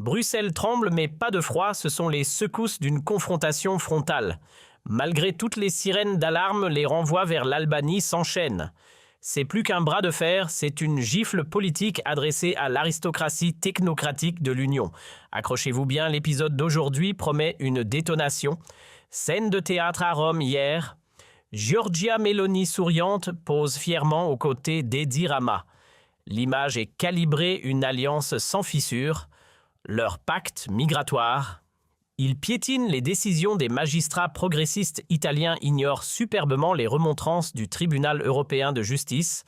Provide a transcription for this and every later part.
Bruxelles tremble mais pas de froid, ce sont les secousses d'une confrontation frontale. Malgré toutes les sirènes d'alarme, les renvois vers l'Albanie s'enchaînent. C'est plus qu'un bras de fer, c'est une gifle politique adressée à l'aristocratie technocratique de l'Union. Accrochez-vous bien, l'épisode d'aujourd'hui promet une détonation. Scène de théâtre à Rome hier. Giorgia Meloni souriante pose fièrement aux côtés d'Edi Rama. L'image est calibrée, une alliance sans fissure. Leur pacte migratoire. Ils piétinent les décisions des magistrats progressistes italiens, ignorent superbement les remontrances du tribunal européen de justice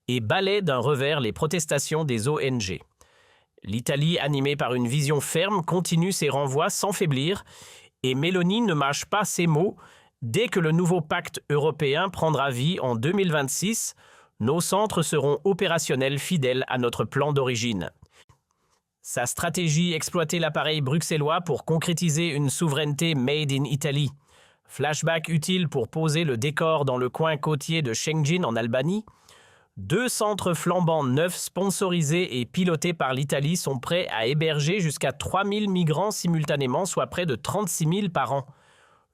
et balaient d'un revers les protestations des ONG. L'Italie, animée par une vision ferme, continue ses renvois sans faiblir et Meloni ne mâche pas ses mots. Dès que le nouveau pacte européen prendra vie en 2026, nos centres seront opérationnels fidèles à notre plan d'origine. Sa stratégie, exploiter l'appareil bruxellois pour concrétiser une souveraineté made in Italy. Flashback utile pour poser le décor dans le coin côtier de Schengen en Albanie. 2 centres flambants neufs sponsorisés et pilotés par l'Italie sont prêts à héberger jusqu'à 3000 migrants simultanément, soit près de 36 000 par an.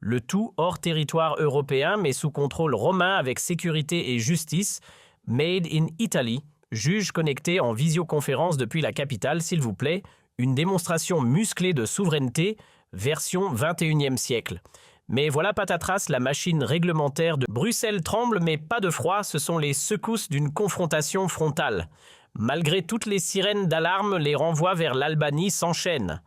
Le tout hors territoire européen mais sous contrôle romain avec sécurité et justice. Made in Italy. Juge connecté en visioconférence depuis la capitale, s'il vous plaît, une démonstration musclée de souveraineté, version 21e siècle. Mais voilà patatras, la machine réglementaire de Bruxelles tremble mais pas de froid, ce sont les secousses d'une confrontation frontale. Malgré toutes les sirènes d'alarme, les renvois vers l'Albanie s'enchaînent.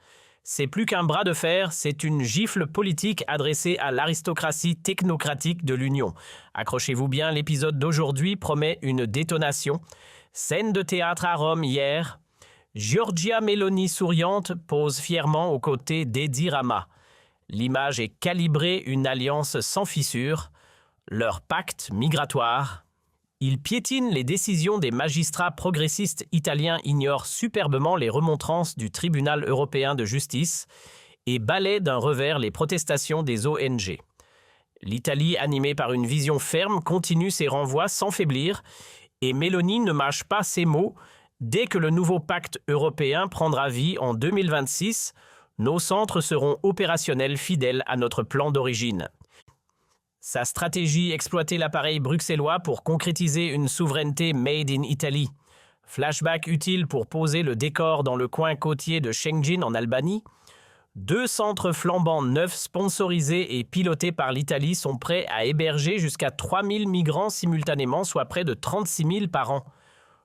C'est plus qu'un bras de fer, c'est une gifle politique adressée à l'aristocratie technocratique de l'Union. Accrochez-vous bien, l'épisode d'aujourd'hui promet une détonation. Scène de théâtre à Rome hier. Giorgia Meloni souriante pose fièrement aux côtés d'Edi Rama. L'image est calibrée, une alliance sans fissure. Leur pacte migratoire. Ils piétinent les décisions des magistrats progressistes italiens, ignorent superbement les remontrances du tribunal européen de justice et balaient d'un revers les protestations des ONG. L'Italie, animée par une vision ferme, continue ses renvois sans faiblir et Meloni ne mâche pas ses mots. Dès que le nouveau pacte européen prendra vie en 2026, nos centres seront opérationnels fidèles à notre plan d'origine. Sa stratégie, exploiter l'appareil bruxellois pour concrétiser une souveraineté made in Italy. Flashback utile pour poser le décor dans le coin côtier de Schengen en Albanie. 2 centres flambants neufs sponsorisés et pilotés par l'Italie sont prêts à héberger jusqu'à 3000 migrants simultanément, soit près de 36 000 par an.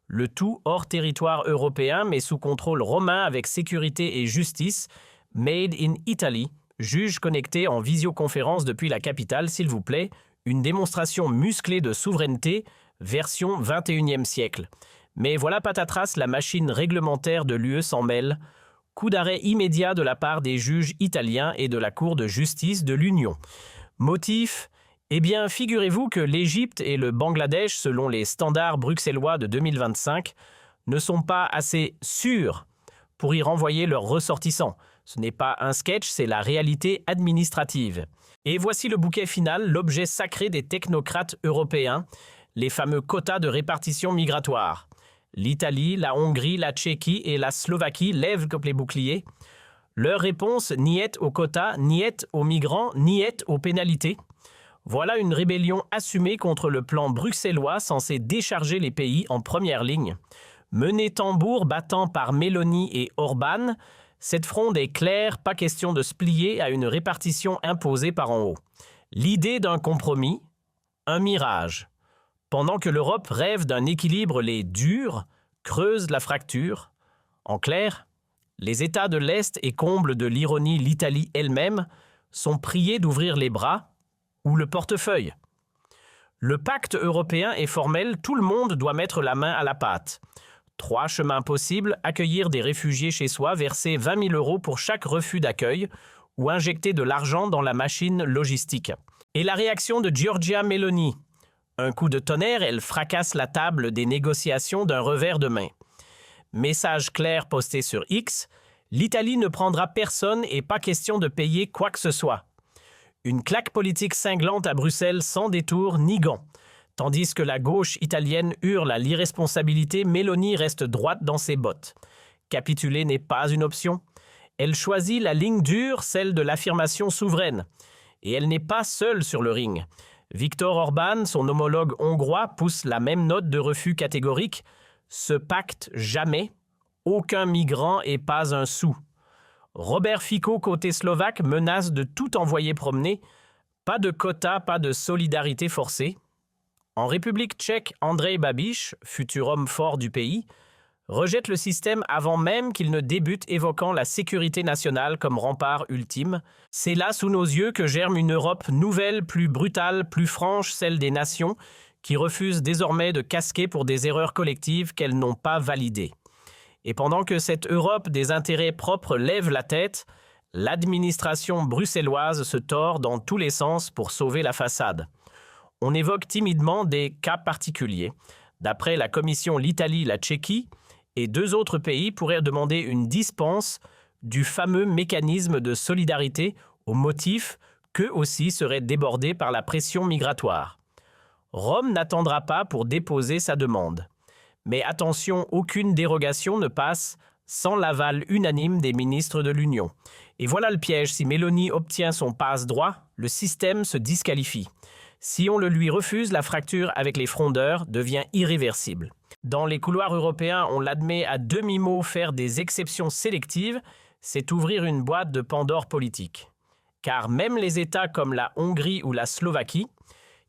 Le tout hors territoire européen mais sous contrôle romain avec sécurité et justice. Made in Italy. Juge connecté en visioconférence depuis la capitale, s'il vous plaît, une démonstration musclée de souveraineté, version 21e siècle. Mais voilà patatras, la machine réglementaire de l'UE s'en mêle. Coup d'arrêt immédiat de la part des juges italiens et de la Cour de justice de l'Union. Motif ? Eh bien, figurez-vous que l'Égypte et le Bangladesh, selon les standards bruxellois de 2025, ne sont pas assez sûrs pour y renvoyer leurs ressortissants. Ce n'est pas un sketch, c'est la réalité administrative. Et voici le bouquet final, l'objet sacré des technocrates européens, les fameux quotas de répartition migratoire. L'Italie, la Hongrie, la Tchéquie et la Slovaquie lèvent comme les boucliers. Leur réponse, niet aux quotas, niet aux migrants, niet aux pénalités. Voilà une rébellion assumée contre le plan bruxellois censé décharger les pays en première ligne. Menée tambour battant par Meloni et Orban, cette fronde est claire, pas question de se plier à une répartition imposée par en haut. L'idée d'un compromis, un mirage. Pendant que l'Europe rêve d'un équilibre, les durs creusent la fracture. En clair, les États de l'Est et comble de l'ironie l'Italie elle-même sont priés d'ouvrir les bras ou le portefeuille. Le pacte européen est formel, tout le monde doit mettre la main à la pâte. 3 chemins possibles, accueillir des réfugiés chez soi, verser 20 000 € pour chaque refus d'accueil ou injecter de l'argent dans la machine logistique. Et la réaction de Giorgia Meloni. Un coup de tonnerre, elle fracasse la table des négociations d'un revers de main. Message clair posté sur X, l'Italie ne prendra personne et pas question de payer quoi que ce soit. Une claque politique cinglante à Bruxelles sans détour ni gants. Tandis que la gauche italienne hurle à l'irresponsabilité, Meloni reste droite dans ses bottes. Capituler n'est pas une option. Elle choisit la ligne dure, celle de l'affirmation souveraine. Et elle n'est pas seule sur le ring. Viktor Orban, son homologue hongrois, pousse la même note de refus catégorique. Ce pacte jamais, aucun migrant et pas un sou. Robert Fico, côté slovaque, menace de tout envoyer promener. Pas de quota, pas de solidarité forcée. En République tchèque, Andrej Babiš, futur homme fort du pays, rejette le système avant même qu'il ne débute, évoquant la sécurité nationale comme rempart ultime. C'est là, sous nos yeux, que germe une Europe nouvelle, plus brutale, plus franche, celle des nations, qui refusent désormais de casquer pour des erreurs collectives qu'elles n'ont pas validées. Et pendant que cette Europe des intérêts propres lève la tête, l'administration bruxelloise se tord dans tous les sens pour sauver la façade. On évoque timidement des cas particuliers. D'après la Commission, l'Italie, la Tchéquie et 2 autres pays pourraient demander une dispense du fameux mécanisme de solidarité au motif qu'eux aussi seraient débordés par la pression migratoire. Rome n'attendra pas pour déposer sa demande. Mais attention, aucune dérogation ne passe sans l'aval unanime des ministres de l'Union. Et voilà le piège, si Meloni obtient son passe-droit, le système se disqualifie. Si on le lui refuse, la fracture avec les frondeurs devient irréversible. Dans les couloirs européens, on l'admet à demi-mot, faire des exceptions sélectives, c'est ouvrir une boîte de Pandore politique. Car même les États comme la Hongrie ou la Slovaquie,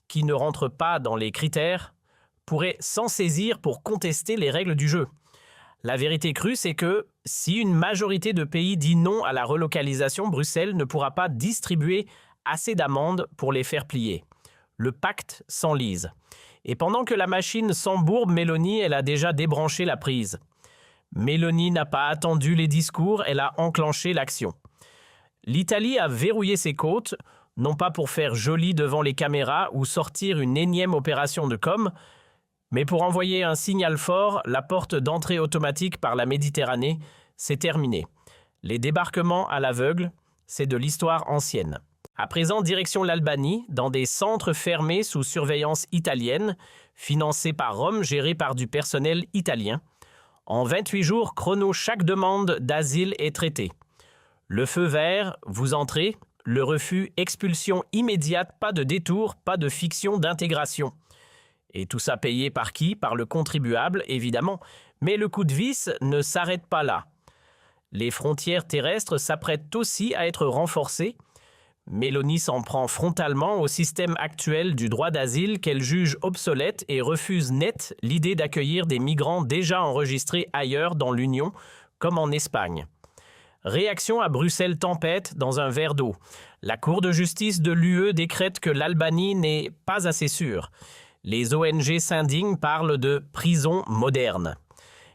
qui ne rentrent pas dans les critères, pourraient s'en saisir pour contester les règles du jeu. La vérité crue, c'est que si une majorité de pays dit non à la relocalisation, Bruxelles ne pourra pas distribuer assez d'amendes pour les faire plier. Le pacte s'enlise. Et pendant que la machine s'embourbe, Meloni, elle a déjà débranché la prise. Meloni n'a pas attendu les discours, elle a enclenché l'action. L'Italie a verrouillé ses côtes, non pas pour faire joli devant les caméras ou sortir une énième opération de com', mais pour envoyer un signal fort, la porte d'entrée automatique par la Méditerranée, c'est terminé. Les débarquements à l'aveugle, c'est de l'histoire ancienne. À présent, direction l'Albanie, dans des centres fermés sous surveillance italienne, financés par Rome, gérés par du personnel italien. En 28 jours chrono, chaque demande d'asile est traitée. Le feu vert, vous entrez. Le refus, expulsion immédiate, pas de détour, pas de fiction d'intégration. Et tout ça payé par qui? Par le contribuable, évidemment. Mais le coup de vis ne s'arrête pas là. Les frontières terrestres s'apprêtent aussi à être renforcées. Meloni s'en prend frontalement au système actuel du droit d'asile qu'elle juge obsolète et refuse net l'idée d'accueillir des migrants déjà enregistrés ailleurs dans l'Union, comme en Espagne. Réaction à Bruxelles tempête dans un verre d'eau. La Cour de justice de l'UE décrète que l'Albanie n'est pas assez sûre. Les ONG s'indignent, parlent de prison moderne.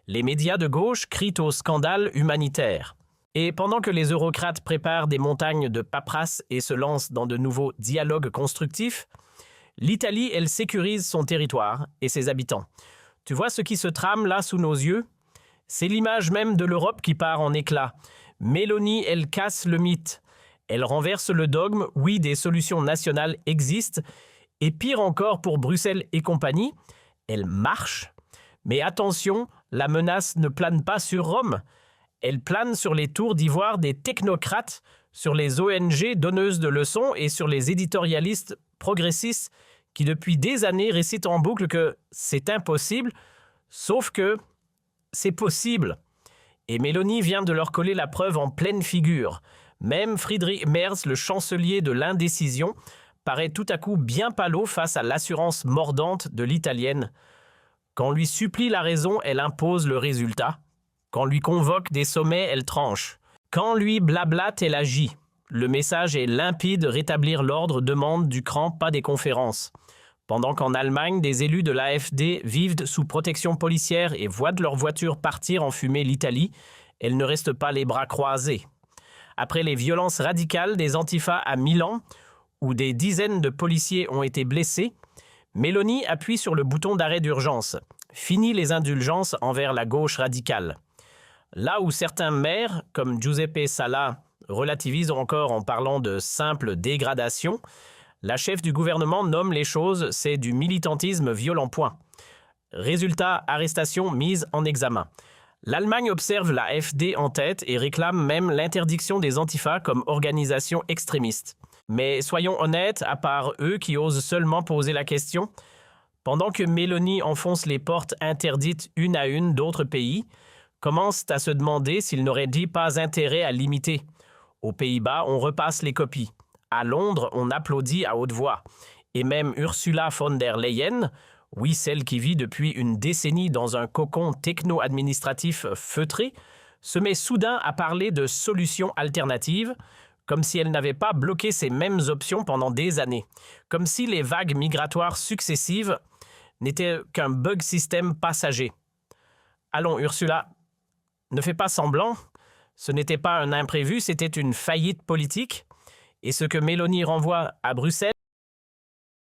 Les médias de gauche crient au scandale humanitaire. Et pendant que les eurocrates préparent des montagnes de paperasse et se lancent dans de nouveaux dialogues constructifs, l'Italie, elle sécurise son territoire et ses habitants. Tu vois ce qui se trame là sous nos yeux? C'est l'image même de l'Europe qui part en éclats. Meloni, elle casse le mythe. Elle renverse le dogme, oui, des solutions nationales existent. Et pire encore pour Bruxelles et compagnie, elle marche. Mais attention, la menace ne plane pas sur Rome. Elle plane sur les tours d'ivoire des technocrates, sur les ONG donneuses de leçons et sur les éditorialistes progressistes qui depuis des années récitent en boucle que c'est impossible, sauf que c'est possible. Et Meloni vient de leur coller la preuve en pleine figure. Même Friedrich Merz, le chancelier de l'indécision, paraît tout à coup bien pâle face à l'assurance mordante de l'italienne. Quand lui supplie la raison, elle impose le résultat. Quand lui convoque des sommets, elle tranche. Quand lui blablate, elle agit. Le message est limpide, rétablir l'ordre demande du cran, pas des conférences. Pendant qu'en Allemagne, des élus de l'AfD vivent sous protection policière et voient de leur voiture partir en fumée l'Italie, elle ne reste pas les bras croisés. Après les violences radicales des Antifa à Milan, où des dizaines de policiers ont été blessés, Meloni appuie sur le bouton d'arrêt d'urgence. Fini les indulgences envers la gauche radicale. Là où certains maires, comme Giuseppe Sala, relativisent encore en parlant de simple dégradation, la chef du gouvernement nomme les choses, c'est du militantisme violent point. Résultat, arrestation mise en examen. L'Allemagne observe la AfD en tête et réclame même l'interdiction des Antifa comme organisation extrémiste. Mais soyons honnêtes, à part eux qui osent seulement poser la question, pendant que Mélanie enfonce les portes interdites une à une d'autres pays, commencent à se demander s'ils n'auraient dit pas intérêt à limiter. Aux Pays-Bas, on repasse les copies. À Londres, on applaudit à haute voix. Et même Ursula von der Leyen, oui, celle qui vit depuis une décennie dans un cocon techno-administratif feutré, se met soudain à parler de solutions alternatives, comme si elle n'avait pas bloqué ces mêmes options pendant des années, comme si les vagues migratoires successives n'étaient qu'un bug système passager. Allons, Ursula, ne fais pas semblant, ce n'était pas un imprévu, c'était une faillite politique, et ce que Mélanie renvoie à Bruxelles